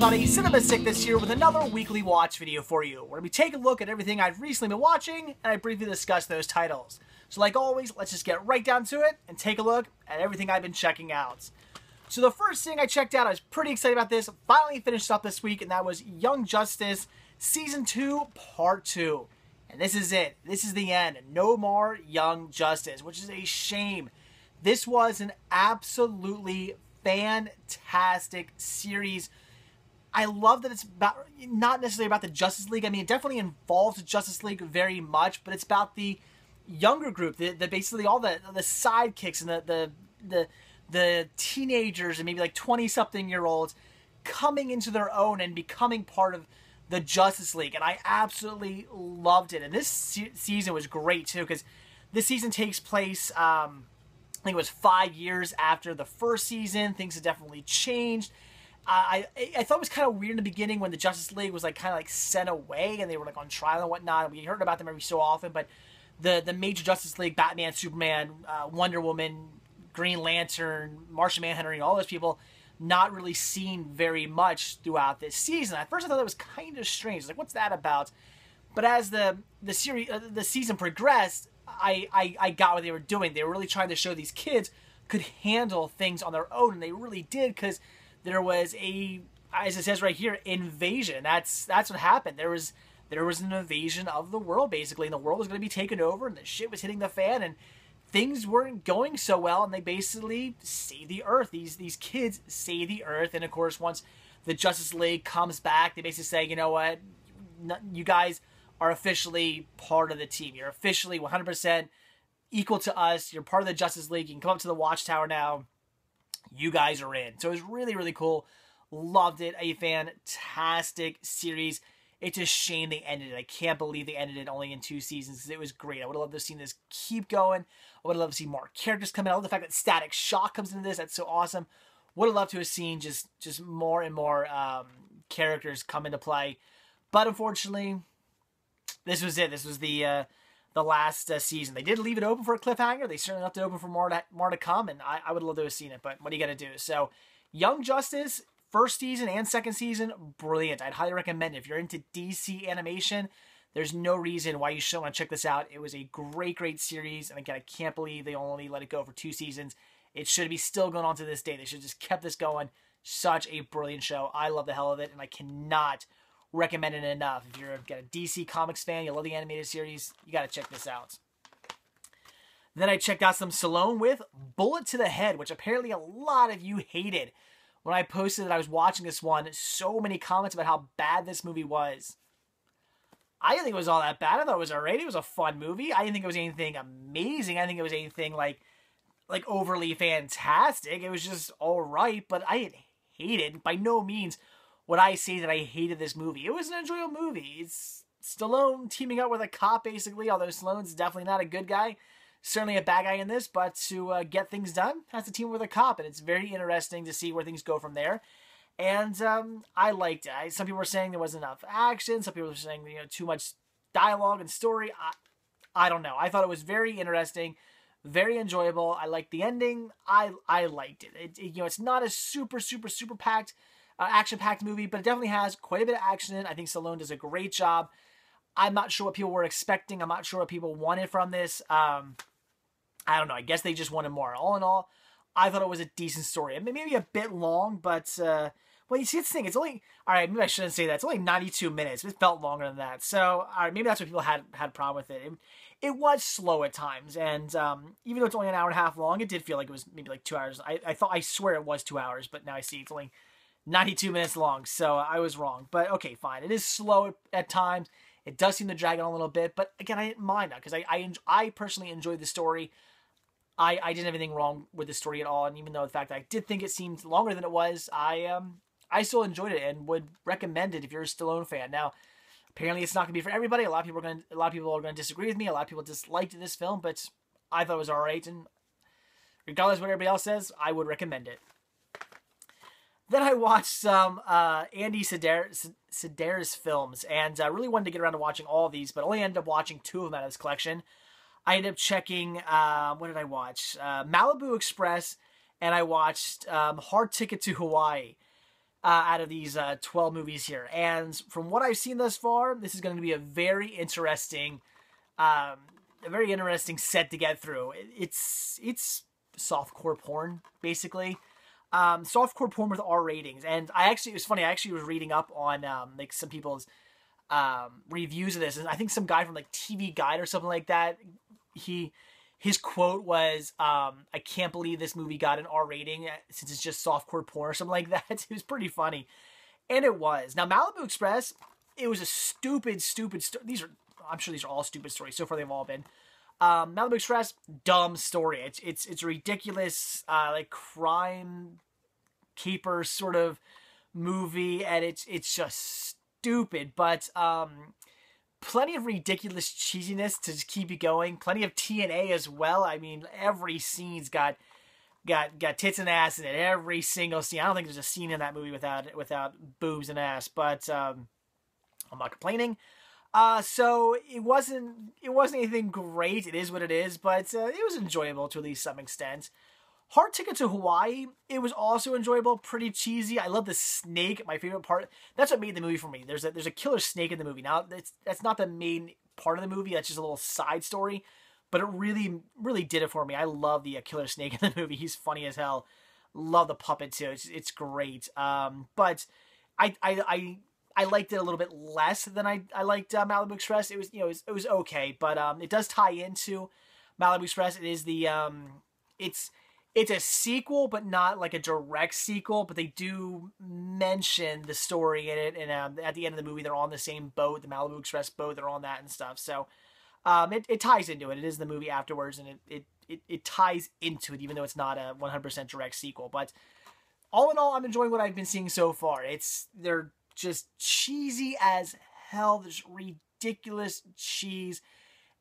everybody, Cinema Sick this year with another weekly watch video for you, where we take a look at everything I've recently been watching, and I briefly discuss those titles. So like always, let's just get right down to it, and take a look at everything I've been checking out. So the first thing I checked out, I was pretty excited about this, finally finished up this week, and that was Young Justice Season 2, Part 2. And this is it. This is the end. No more Young Justice, which is a shame. This was an absolutely fantastic series. I love that it's about, not necessarily about the Justice League. I mean, it definitely involves the Justice League very much, but it's about the younger group, the basically all the sidekicks and the teenagers and maybe like 20-something-year-olds coming into their own and becoming part of the Justice League. And I absolutely loved it. And this season was great too, because this season takes place, I think it was 5 years after the first season. Things have definitely changed. I thought it was kind of weird in the beginning when the Justice League was like kind of like sent away and they were like on trial and whatnot. We heard about them every so often, but the major Justice League, Batman, Superman, Wonder Woman, Green Lantern, Martian Manhunter, and all those people, not really seen very much throughout this season. At first I thought that was kind of strange. Like, what's that about? But as the season progressed, I got what they were doing. They were really trying to show these kids could handle things on their own, and they really did, because there was a, as it says right here, invasion. That's what happened. There was an invasion of the world, basically, and the world was going to be taken over, and the shit was hitting the fan, and things weren't going so well, and they basically saved the Earth. These kids save the Earth, and of course, once the Justice League comes back, they basically say, you know what, you guys are officially part of the team. You're officially 100% equal to us. You're part of the Justice League. You can come up to the Watchtower now. You guys are in. So it was really, really cool. Loved it. A fantastic series. It's a shame they ended it. I can't believe they ended it only in 2 seasons, because it was great. I would have loved to have seen this keep going. I would have loved to see more characters come in. I love the fact that Static Shock comes into this. That's so awesome. Would have loved to have seen just more and more characters come into play. But unfortunately, this was it. This was the last season. They did leave it open for a cliffhanger. They certainly left it open for more to come, and I would love to have seen it, but what are you going to do? So, Young Justice, first season and second season, brilliant. I'd highly recommend it. If you're into DC animation, there's no reason why you shouldn't want to check this out. It was a great, great series, and again, I can't believe they only let it go for 2 seasons. It should be still going on to this day. They should have just kept this going. Such a brilliant show. I love the hell of it, and I cannot recommend it enough. If you're a DC Comics fan, you love the animated series, you got to check this out. Then I checked out some Stallone with Bullet to the Head, which apparently a lot of you hated. When I posted that I was watching this one, so many comments about how bad this movie was. I didn't think it was all that bad. I thought it was alright. It was a fun movie. I didn't think it was anything amazing. I didn't think it was anything like overly fantastic. It was just alright, but I didn't hate it. By no means would I say that I hated this movie. It was an enjoyable movie. It's Stallone teaming up with a cop, basically, although Stallone's definitely not a good guy. Certainly a bad guy in this, but to get things done, has to team up with a cop, and it's very interesting to see where things go from there. And I liked it. Some people were saying there wasn't enough action. Some people were saying, too much dialogue and story. I don't know. I thought it was very interesting, very enjoyable. I liked the ending. I liked it. It's not a super packed, action-packed movie, but it definitely has quite a bit of action in it. I think Stallone does a great job. I'm not sure what people were expecting. I'm not sure what people wanted from this. I don't know. I guess they just wanted more. All in all, I thought it was a decent story. Maybe a bit long, but well, you see, it's the thing. It's only, all right, maybe I shouldn't say that. It's only 92 minutes. It felt longer than that. So, all right, maybe that's what people had a problem with it. It was slow at times, and even though it's only an hour and a half long, it did feel like it was maybe like 2 hours. I swear it was 2 hours, but now I see it's only 92 minutes long, so I was wrong. But okay, fine. It is slow at times. It does seem to drag on a little bit, but again, I didn't mind that, because I personally enjoyed the story. I didn't have anything wrong with the story at all, and even though the fact that I did think it seemed longer than it was, I still enjoyed it and would recommend it if you're a Stallone fan. Now, apparently it's not going to be for everybody. A lot of people are going to disagree with me. A lot of people disliked this film, but I thought it was all right, and regardless of what everybody else says, I would recommend it. Then I watched some Andy Sedaris films, and I really wanted to get around to watching all of these, but only ended up watching 2 of them out of this collection. I ended up checking, what did I watch? Malibu Express, and I watched Hard Ticket to Hawaii. out of these 12 movies here. And from what I've seen thus far, this is going to be a very interesting set to get through. It's softcore porn, basically. Softcore porn with R ratings. And it was funny, I actually was reading up on like some people's reviews of this, and I think some guy from like TV Guide or something like that, his quote was, I can't believe this movie got an R rating since it's just softcore porn or something like that. It was pretty funny. And it was. Now, Malibu Express, it was a stupid story. I'm sure these are all stupid stories. So far, they've all been. Malibu Express, dumb story. It's a ridiculous, like, crime caper sort of movie, and it's just stupid, but plenty of ridiculous cheesiness to just keep you going. Plenty of TNA as well. I mean, every scene's got tits and ass in it. Every single scene. I don't think there's a scene in that movie without boobs and ass, but I'm not complaining. So it wasn't anything great. It is what it is, but it was enjoyable to at least some extent. Hard Ticket to Hawaii, it was also enjoyable, pretty cheesy. I love the snake, my favorite part. That's what made the movie for me. There's a killer snake in the movie. Now, that's not the main part of the movie. That's just a little side story, but it really, really did it for me. I love the killer snake in the movie. He's funny as hell. Love the puppet too. It's great. But I liked it a little bit less than I liked Malibu Express. It was, it was okay, but it does tie into Malibu Express. It is the it's a sequel, but not like a direct sequel, but they do mention the story in it, and at the end of the movie, they're on the same boat, the Malibu Express boat, they're on that and stuff, so it ties into it. It is the movie afterwards, and it ties into it, even though it's not a 100% direct sequel, but all in all, I'm enjoying what I've been seeing so far. They're just cheesy as hell, there's ridiculous cheese,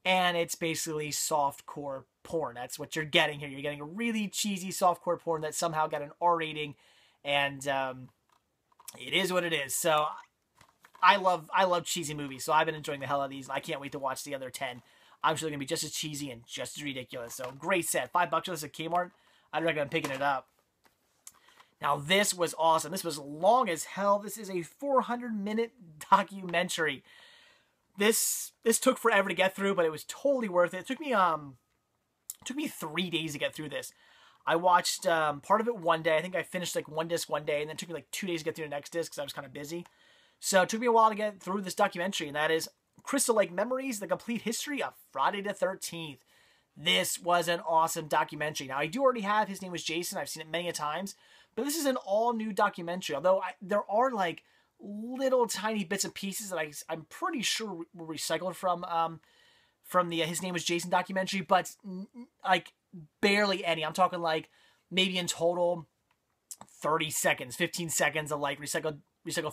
and it's basically softcore porn. That's what you're getting here. You're getting a really cheesy softcore porn that somehow got an R rating, and it is what it is. So I love cheesy movies, so I've been enjoying the hell out of these. I can't wait to watch the other 10. I'm sure they're going to be just as cheesy and just as ridiculous. So great set. $5 for this at Kmart. I'd recommend picking it up. Now this was awesome. This was long as hell. This is a 400-minute documentary. This took forever to get through, but it was totally worth it. It took me 3 days to get through this. I watched part of it one day. I think I finished like one disc one day, and then it took me like 2 days to get through the next disc because I was kind of busy. So it took me a while to get through this documentary, and that is Crystal Lake Memories, The Complete History of Friday the 13th. This was an awesome documentary. Now, I do already have His Name Was Jason. I've seen it many a times, but this is an all-new documentary, although there are like little tiny bits and pieces that I'm pretty sure were recycled from the His Name Was Jason documentary, but like barely any. I'm talking like maybe in total 30 seconds, 15 seconds of like recycled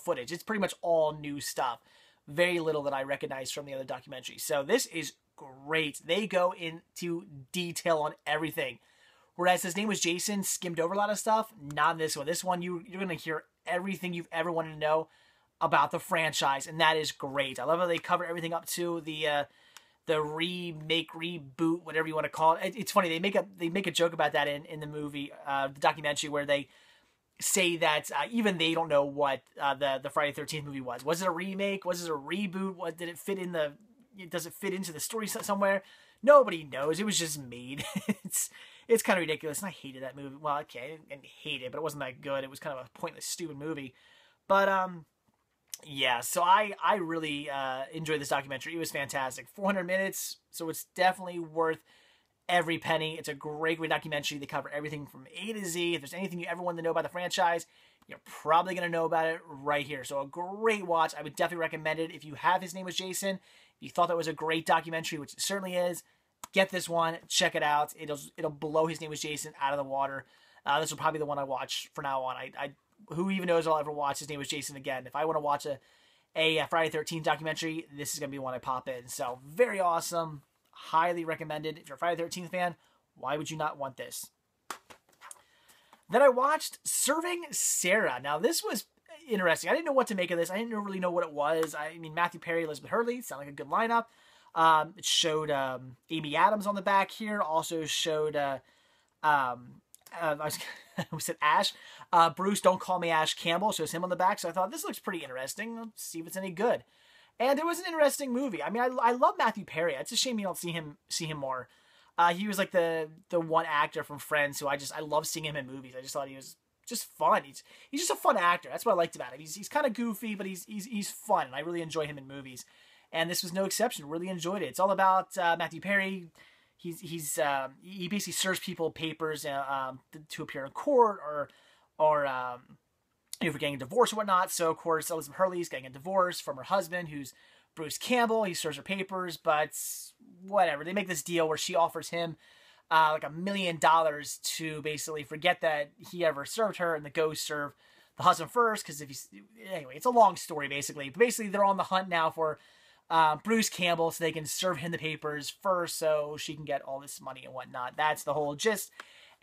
footage. It's pretty much all new stuff. Very little that I recognize from the other documentaries. So this is great. They go into detail on everything. Whereas His Name Was Jason skimmed over a lot of stuff. Not in this one. This one, you're going to hear everything you've ever wanted to know about the franchise, and that is great. I love how they cover everything up to the remake, reboot, whatever you want to call it. It's funny, they make a joke about that in the movie, the documentary, where they say that even they don't know what the Friday the 13th movie was. Was it a remake? Was it a reboot? What did it fit in does it fit into the story somewhere? Nobody knows. It was just made. It's kind of ridiculous, and I hated that movie. Well, okay, I didn't hate it, but it wasn't that good. It was kind of a pointless, stupid movie. But yeah, so I really enjoyed this documentary. It was fantastic. 400 minutes, so it's definitely worth every penny. It's a great documentary. They cover everything from A to Z. If there's anything you ever wanted to know about the franchise, you're probably going to know about it right here. So a great watch. I would definitely recommend it. If you have His Name Was Jason, if you thought that was a great documentary, which it certainly is, get this one. Check it out. It'll blow His Name Was Jason out of the water. This will probably be the one I watch from now on. Who even knows I'll ever watch His Name Was Jason again. If I want to watch a Friday the 13th documentary, this is going to be one I pop in. So very awesome. Highly recommended. If you're a Friday the 13th fan, why would you not want this? Then I watched Serving Sara. Now, this was interesting. I didn't know what to make of this. I didn't really know what it was. I mean, Matthew Perry, Elizabeth Hurley, sound like a good lineup. It showed Amy Adams on the back here. Also showed we said Ash. Bruce, Don't Call Me Ash Campbell, shows him on the back. So I thought, this looks pretty interesting. Let's see if it's any good. And it was an interesting movie. I mean, I love Matthew Perry. It's a shame you don't see him more. He was like the one actor from Friends who I love seeing him in movies. I just thought he was just fun. He's just a fun actor. That's what I liked about him. He's kind of goofy, but he's fun, and I really enjoy him in movies. And this was no exception. Really enjoyed it. It's all about Matthew Perry. He basically serves people papers to appear in court or if we're getting a divorce or whatnot. So of course Elizabeth Hurley's getting a divorce from her husband, who's Bruce Campbell. He serves her papers, but whatever. They make this deal where she offers him like $1 million to basically forget that he ever served her and to go serve the husband first. Because anyway, it's a long story basically. But basically, they're on the hunt now for Bruce Campbell so they can serve him the papers first, so she can get all this money and whatnot. That's the whole gist,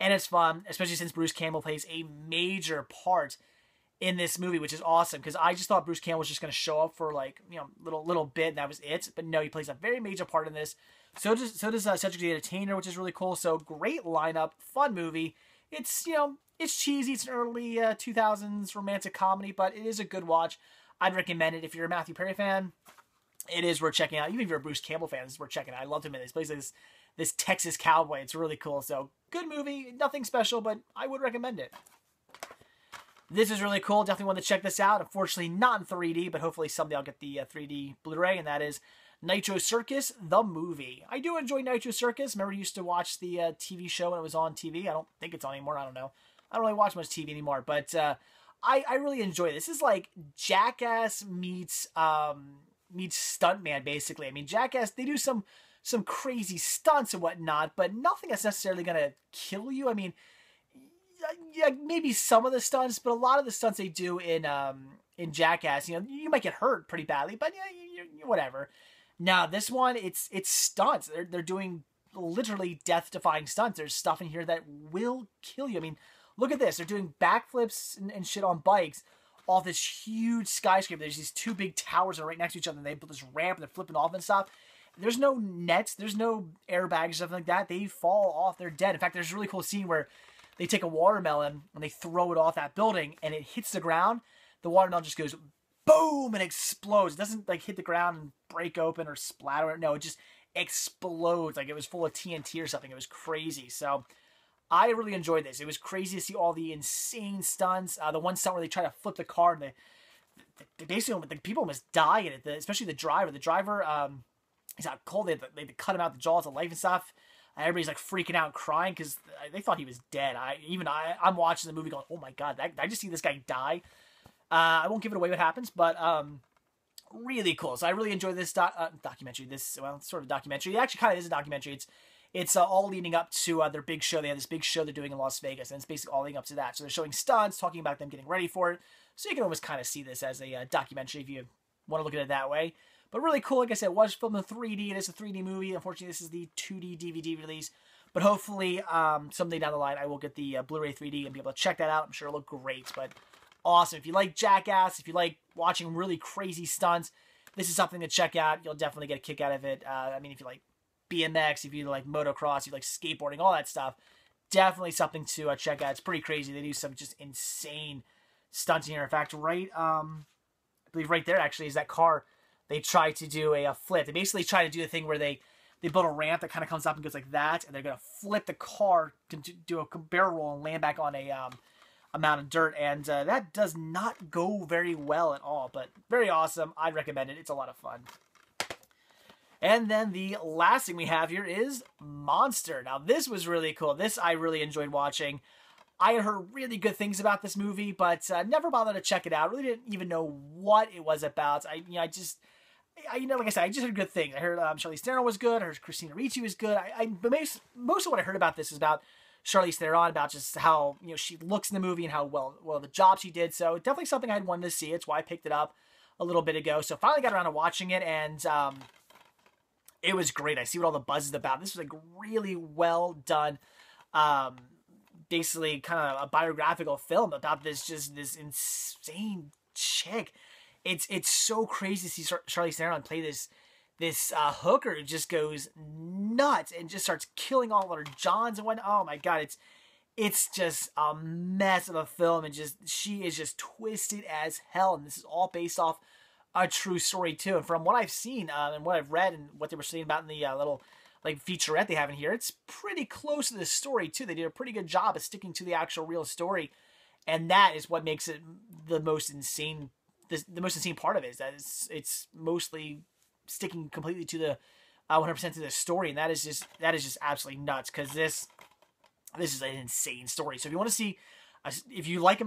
and it's fun, especially since Bruce Campbell plays a major part in this movie, which is awesome, because I just thought Bruce Campbell was just going to show up for like, little bit and that was it. But no, he plays a very major part in this. So does Cedric the Entertainer, which is really cool. So great lineup, fun movie. It's it's cheesy. It's an early 2000s romantic comedy, but it is a good watch. I'd recommend it if you're a Matthew Perry fan. It is worth checking out. Even if you're a Bruce Campbell fan, it's worth checking out. I loved him in this. He plays this Texas cowboy. It's really cool. So good movie, nothing special, but I would recommend it. This is really cool. Definitely want to check this out. Unfortunately, not in 3D, but hopefully someday I'll get the 3D Blu-ray, and that is Nitro Circus, the movie. I do enjoy Nitro Circus. Remember, I used to watch the TV show when it was on TV. I don't think it's on anymore. I don't know. I don't really watch much TV anymore, but I really enjoy this. This is like Jackass meets Stuntman, basically. I mean, Jackass, they do some crazy stunts and whatnot, but nothing that's necessarily going to kill you. I mean, yeah, maybe some of the stunts, but a lot of the stunts they do in Jackass, you might get hurt pretty badly, but whatever. Now this one, it's stunts. They're doing literally death-defying stunts. There's stuff in here that will kill you. I mean, look at this. They're doing backflips and shit on bikes off this huge skyscraper. There's these two big towers that are right next to each other, and they built this ramp and they're flipping off and stuff. There's no nets. There's no airbags or something like that. They fall off. They're dead. In fact, there's a really cool scene where they take a watermelon and they throw it off that building and it hits the ground. The watermelon just goes boom and explodes. It doesn't like hit the ground and break open or splatter. No, it just explodes like it was full of TNT or something. It was crazy. So I really enjoyed this. It was crazy to see all the insane stunts. The one stunt where they try to flip the car and they basically, the people almost die in it, especially the driver. The driver, he's out cold. They had to cut him out the jaws of life and stuff. Everybody's like freaking out and crying because they thought he was dead. I'm watching the movie going, oh my God, did I just see this guy die? I won't give it away what happens, but really cool. So I really enjoyed this documentary. It's sort of a documentary. It actually kind of is a documentary. It's all leading up to their big show. They have this big show they're doing in Las Vegas, and it's basically all leading up to that. So they're showing stunts, talking about them getting ready for it. So you can almost kind of see this as a documentary if you want to look at it that way. But really cool. Like I said, it was filmed in 3D. It is a 3D movie. Unfortunately, this is the 2D DVD release. But hopefully, someday down the line, I will get the Blu-ray 3D and be able to check that out. I'm sure it'll look great. But awesome. If you like Jackass, if you like watching really crazy stunts, this is something to check out. You'll definitely get a kick out of it. I mean, if you like BMX, if you like motocross, if you like skateboarding, all that stuff, definitely something to check out. It's pretty crazy. They do some just insane stunts in here. In fact, I believe right there actually is that car. They try to do a flip. They basically try to do the thing where they build a ramp that kind of comes up and goes like that, and they're going to flip the car to do a barrel roll and land back on a mound of dirt, and that does not go very well at all, but very awesome. I'd recommend it. It's a lot of fun. And then the last thing we have here is Monster. Now, this was really cool. This I really enjoyed watching. I had heard really good things about this movie, but never bothered to check it out. Really didn't even know what it was about. Like I said, I just heard good things. I heard Charlize Theron was good. I heard Christina Ricci was good. But most of what I heard about this is about Charlize Theron, about just how she looks in the movie and how well the job she did. So definitely something I'd wanted to see. It's why I picked it up a little bit ago. So finally got around to watching it, and it was great. I see what all the buzz is about. This was like really well done. Basically, kind of a biographical film about this insane chick. It's so crazy to see Charlize Theron play this hooker who just goes nuts and just starts killing all of her Johns and whatnot. Oh my God, It's just a mess of a film, and she is just twisted as hell. And this is all based off a true story too. And from what I've seen and what I've read and what they were saying about in the little like featurette they have in here, it's pretty close to the story too. They did a pretty good job of sticking to the actual real story, and that is what makes it the most insane. The most insane part of it is that it's mostly sticking completely to the 100% to the story, and that is just absolutely nuts, because this is an insane story. So if you want to see, if you like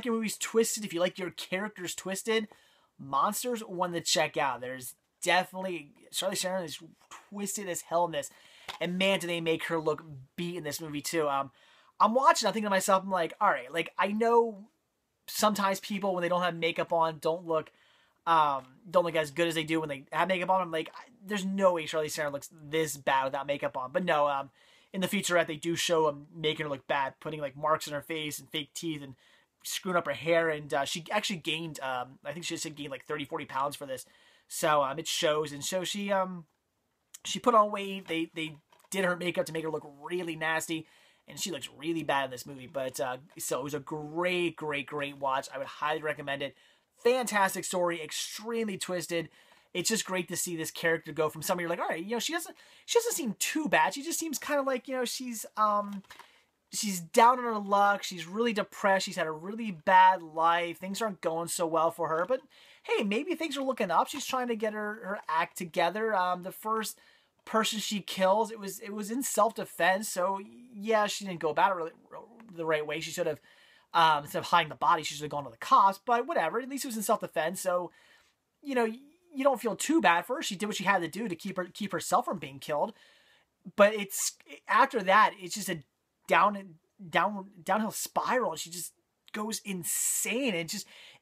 your movies twisted, if you like your characters twisted, Monsters one to check out. There's definitely Charlize Theron is twisted as hell in this, and man, do they make her look beat in this movie too. I'm watching, I'm thinking to myself, I'm like, all right, like I know sometimes people when they don't have makeup on don't look as good as they do when they have makeup on. I'm like, there's no way Charlize Theron looks this bad without makeup on. But no, in the featurette, they do show making her look bad, putting like marks in her face and fake teeth and screwing up her hair. And she actually gained, I think she said gained like 30-40 pounds for this. So it shows. And so she put on weight. They did her makeup to make her look really nasty, and she looks really bad in this movie. But so it was a great watch. I would highly recommend it. Fantastic story, extremely twisted. It's just great to see this character go from somebody you're like, all right, she doesn't seem too bad. She just seems kind of like, she's down on her luck. She's really depressed. She's had a really bad life. Things aren't going so well for her. But hey, maybe things are looking up. She's trying to get her act together. The first person she kills, it was in self-defense. So yeah, she didn't go about it really the right way. She should have, instead of hiding the body, she should have gone to the cops. But whatever. At least it was in self-defense. So you don't feel too bad for her. She did what she had to do to keep herself from being killed. But after that, it's just a downhill spiral, and she just goes insane.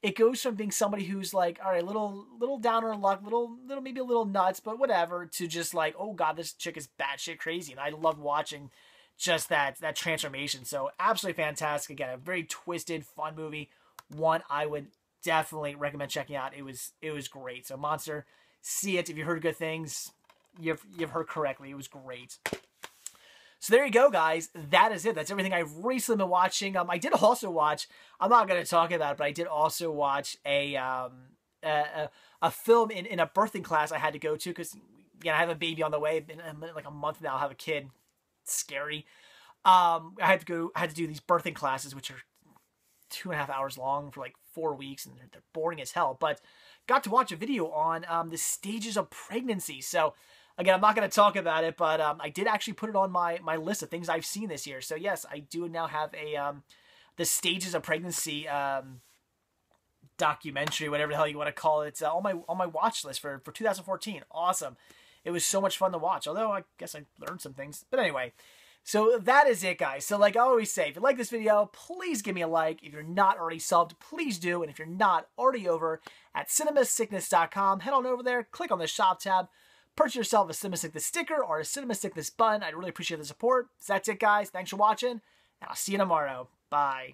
It goes from being somebody who's like, all right, little down on her luck, little maybe a little nuts, but whatever, to just like, oh god, this chick is batshit crazy. And I love watching just that transformation. So absolutely fantastic. Again, a very twisted, fun movie. One I would definitely recommend checking out. It was great. So Monster, see it. If you heard good things, you've heard correctly. It was great. So there you go, guys. That is it. That's everything I've recently been watching. I did also watch, I'm not going to talk about it, but I did also watch a film in a birthing class I had to go to, because I have a baby on the way. In like a month now, I'll have a kid. It's scary. I had to do these birthing classes, which are 2.5 hours long for like 4 weeks, and they're boring as hell. But got to watch a video on the stages of pregnancy. So again, I'm not going to talk about it, but I did actually put it on my list of things I've seen this year. So yes, I do now have the stages of pregnancy documentary, whatever the hell you want to call it, on my watch list for 2014. Awesome. It was so much fun to watch, although I guess I learned some things. But anyway, so that is it, guys. So like I always say, if you like this video, please give me a like. If you're not already subbed, please do. And if you're not already over at cinemasickness.com, head on over there, click on the shop tab, purchase yourself a Cinema Sickness sticker or a Cinema Sickness bun. I'd really appreciate the support. So that's it, guys. Thanks for watching, and I'll see you tomorrow. Bye.